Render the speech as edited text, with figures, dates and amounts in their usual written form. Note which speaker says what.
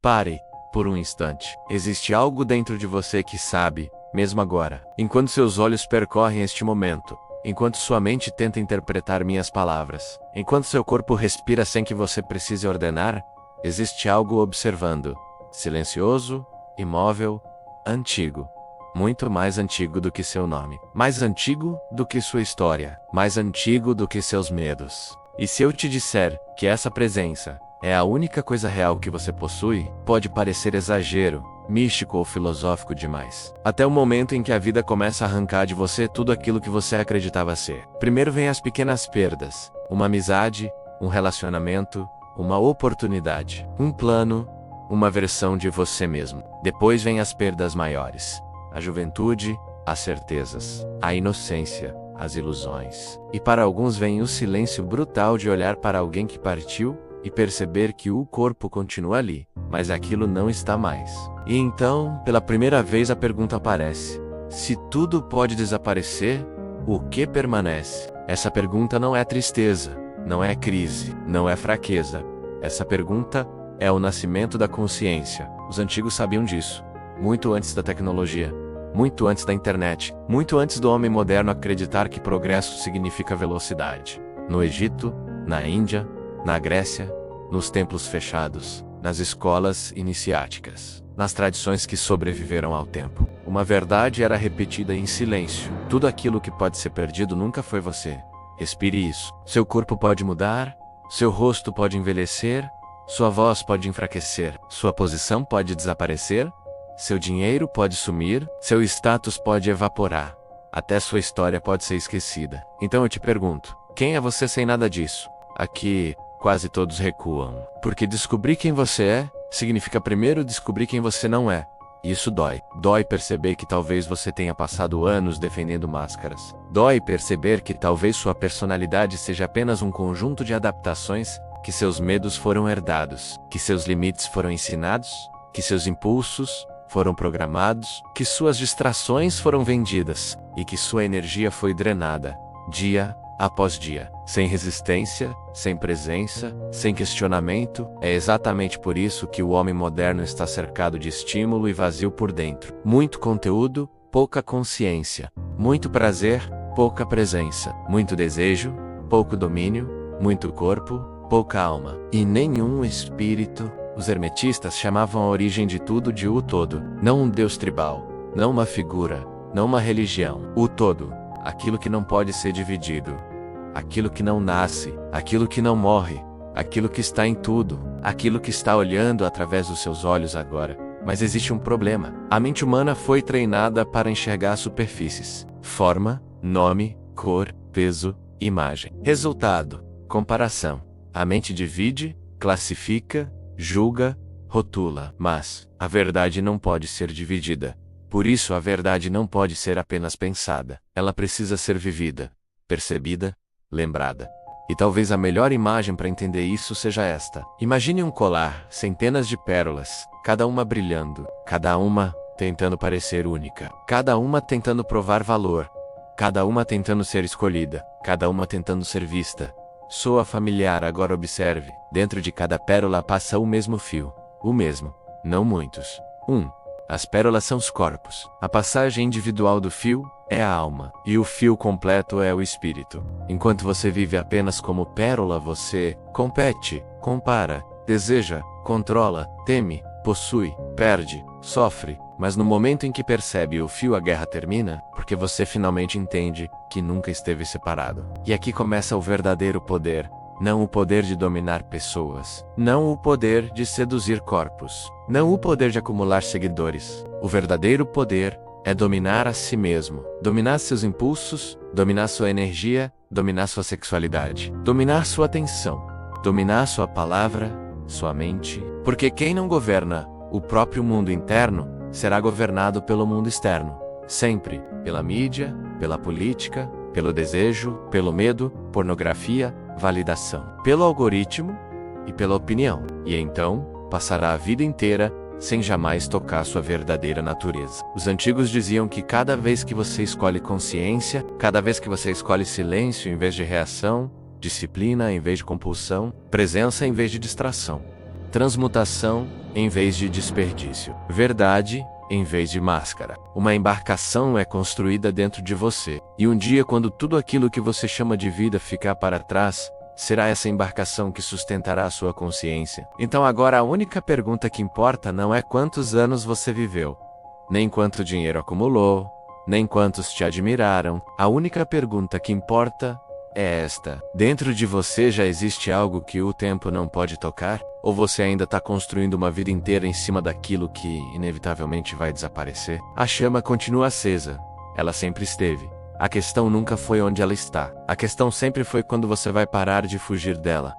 Speaker 1: Pare, por um instante. Existe algo dentro de você que sabe, mesmo agora. Enquanto seus olhos percorrem este momento, enquanto sua mente tenta interpretar minhas palavras, enquanto seu corpo respira sem que você precise ordenar, existe algo observando. Silencioso, imóvel, antigo. Muito mais antigo do que seu nome. Mais antigo do que sua história. Mais antigo do que seus medos. E se eu te disser que essa presença é a única coisa real que você possui, pode parecer exagero, místico ou filosófico demais. Até o momento em que a vida começa a arrancar de você tudo aquilo que você acreditava ser. Primeiro vem as pequenas perdas. Uma amizade, um relacionamento, uma oportunidade, um plano, uma versão de você mesmo. Depois vem as perdas maiores. A juventude, as certezas, a inocência, as ilusões. E para alguns vem o silêncio brutal de olhar para alguém que partiu e perceber que o corpo continua ali, mas aquilo não está mais. E então, pela primeira vez a pergunta aparece: se tudo pode desaparecer, o que permanece? Essa pergunta não é tristeza, não é crise, não é fraqueza. Essa pergunta é o nascimento da consciência. Os antigos sabiam disso, muito antes da tecnologia, muito antes da internet, muito antes do homem moderno acreditar que progresso significa velocidade. No Egito, na Índia, na Grécia, nos templos fechados, nas escolas iniciáticas, nas tradições que sobreviveram ao tempo. Uma verdade era repetida em silêncio. Tudo aquilo que pode ser perdido nunca foi você. Respire isso. Seu corpo pode mudar, seu rosto pode envelhecer, sua voz pode enfraquecer, sua posição pode desaparecer, seu dinheiro pode sumir, seu status pode evaporar, até sua história pode ser esquecida. Então eu te pergunto, quem é você sem nada disso? Aqui, quase todos recuam. Porque descobrir quem você é, significa primeiro descobrir quem você não é. E isso dói. Dói perceber que talvez você tenha passado anos defendendo máscaras. Dói perceber que talvez sua personalidade seja apenas um conjunto de adaptações, que seus medos foram herdados, que seus limites foram ensinados, que seus impulsos foram programados, que suas distrações foram vendidas, e que sua energia foi drenada, dia após dia, sem resistência, sem presença, sem questionamento. É exatamente por isso que o homem moderno está cercado de estímulo e vazio por dentro. Muito conteúdo, pouca consciência. Muito prazer, pouca presença. Muito desejo, pouco domínio. Muito corpo, pouca alma. E nenhum espírito. Os hermetistas chamavam a origem de tudo de o todo. Não um deus tribal, não uma figura, não uma religião. O todo, aquilo que não pode ser dividido. Aquilo que não nasce, aquilo que não morre, aquilo que está em tudo, aquilo que está olhando através dos seus olhos agora. Mas existe um problema. A mente humana foi treinada para enxergar superfícies. Forma, nome, cor, peso, imagem. Resultado, comparação. A mente divide, classifica, julga, rotula. Mas a verdade não pode ser dividida. Por isso a verdade não pode ser apenas pensada. Ela precisa ser vivida, percebida, lembrada. E talvez a melhor imagem para entender isso seja esta. Imagine um colar, centenas de pérolas, cada uma brilhando, cada uma tentando parecer única, cada uma tentando provar valor, cada uma tentando ser escolhida, cada uma tentando ser vista. Soa familiar. Agora observe, dentro de cada pérola passa o mesmo fio, o mesmo, não muitos. As pérolas são os corpos. A passagem individual do fio é a alma, e o fio completo é o espírito. Enquanto você vive apenas como pérola, você compete, compara, deseja, controla, teme, possui, perde, sofre. Mas no momento em que percebe o fio, a guerra termina, porque você finalmente entende que nunca esteve separado. E aqui começa o verdadeiro poder. Não o poder de dominar pessoas. Não o poder de seduzir corpos. Não o poder de acumular seguidores. O verdadeiro poder é dominar a si mesmo. Dominar seus impulsos, dominar sua energia, dominar sua sexualidade. Dominar sua atenção. Dominar sua palavra, sua mente. Porque quem não governa o próprio mundo interno, será governado pelo mundo externo. Sempre. Pela mídia, pela política, pelo desejo, pelo medo, pornografia, validação, pelo algoritmo e pela opinião. E então, passará a vida inteira sem jamais tocar sua verdadeira natureza. Os antigos diziam que cada vez que você escolhe consciência, cada vez que você escolhe silêncio em vez de reação, disciplina em vez de compulsão, presença em vez de distração, Transmutação em vez de desperdício. Verdade em vez de máscara. Uma embarcação é construída dentro de você. E um dia, quando tudo aquilo que você chama de vida ficar para trás, será essa embarcação que sustentará a sua consciência. Então agora a única pergunta que importa não é quantos anos você viveu, nem quanto dinheiro acumulou, nem quantos te admiraram. A única pergunta que importa é esta: dentro de você já existe algo que o tempo não pode tocar? Ou você ainda está construindo uma vida inteira em cima daquilo que inevitavelmente vai desaparecer? A chama continua acesa. Ela sempre esteve. A questão nunca foi onde ela está. A questão sempre foi quando você vai parar de fugir dela.